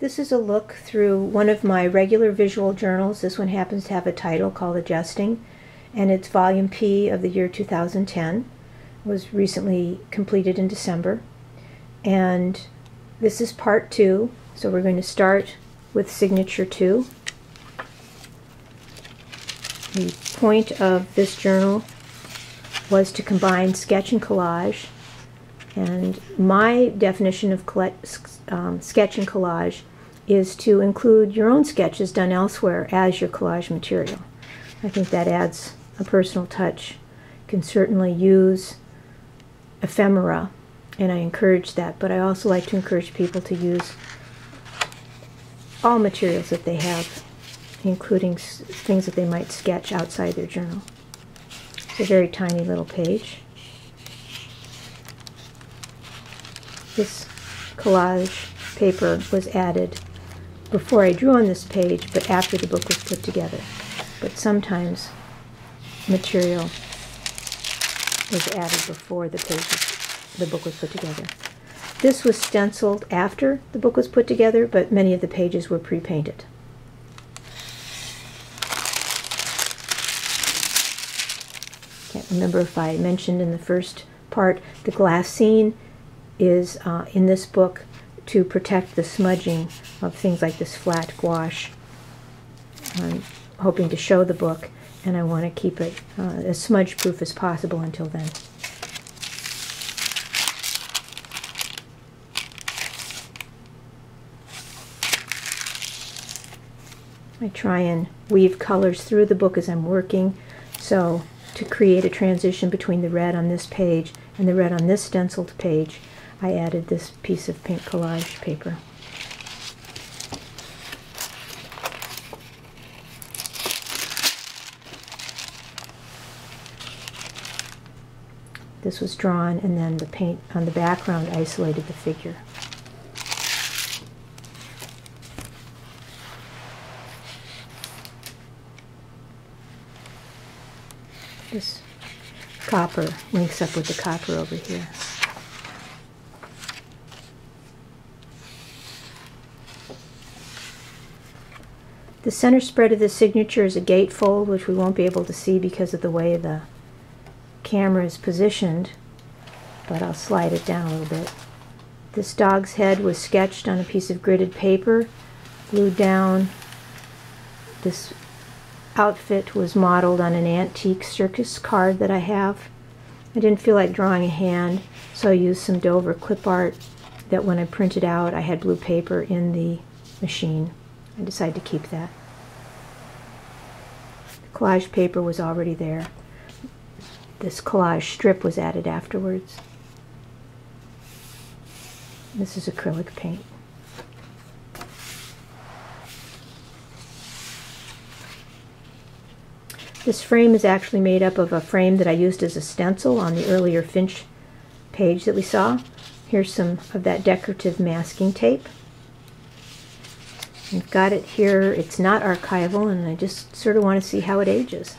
This is a look through one of my regular visual journals. This one happens to have a title called Adjusting, and it's volume P of the year 2010. It was recently completed in December. And this is part 2, so we're going to start with signature 2. The point of this journal was to combine sketch and collage, and my definition of sketch and collage is to include your own sketches done elsewhere as your collage material. I think that adds a personal touch. You can certainly use ephemera, and I encourage that, but I also like to encourage people to use all materials that they have, including things that they might sketch outside their journal. It's a very tiny little page. This collage paper was added before I drew on this page, but after the book was put together. But sometimes material was added before the book was put together. This was stenciled after the book was put together, but many of the pages were pre-painted. Can't remember if I mentioned in the first part, the glass scene is in this book to protect the smudging of things like this flat gouache. I'm hoping to show the book, and I want to keep it as smudge proof as possible until then. I try and weave colors through the book as I'm working, so to create a transition between the red on this page and the red on this stenciled page, I added this piece of pink collage paper. This was drawn, and then the paint on the background isolated the figure. This copper links up with the copper over here. The center spread of the signature is a gatefold, which we won't be able to see because of the way the camera is positioned, but I'll slide it down a little bit. This dog's head was sketched on a piece of gridded paper, glued down. This outfit was modeled on an antique circus card that I have. I didn't feel like drawing a hand, so I used some Dover clip art that when I printed out, I had blue paper in the machine. I decided to keep that. The collage paper was already there. This collage strip was added afterwards. This is acrylic paint. This frame is actually made up of a frame that I used as a stencil on the earlier Finch page that we saw. Here's some of that decorative masking tape. I've got it here. It's not archival, and I just sort of want to see how it ages.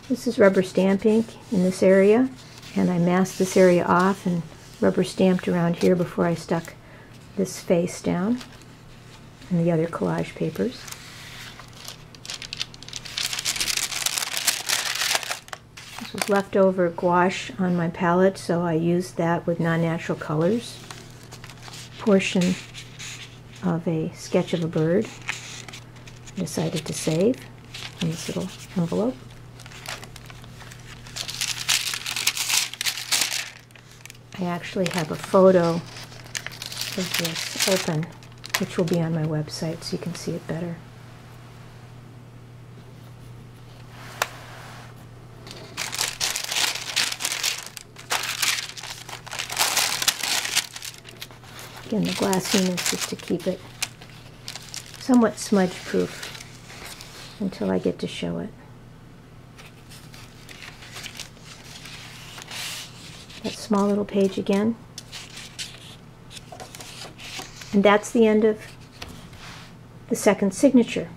This is rubber stamp ink in this area, and I masked this area off and rubber stamped around here before I stuck this face down and the other collage papers. This was leftover gouache on my palette, so I used that with non-natural colors. Portion of a sketch of a bird I decided to save in this little envelope. I actually have a photo of this open, which will be on my website so you can see it better. Again, the glassine is just to keep it somewhat smudge-proof until I get to show it. That small little page again. And that's the end of the second signature.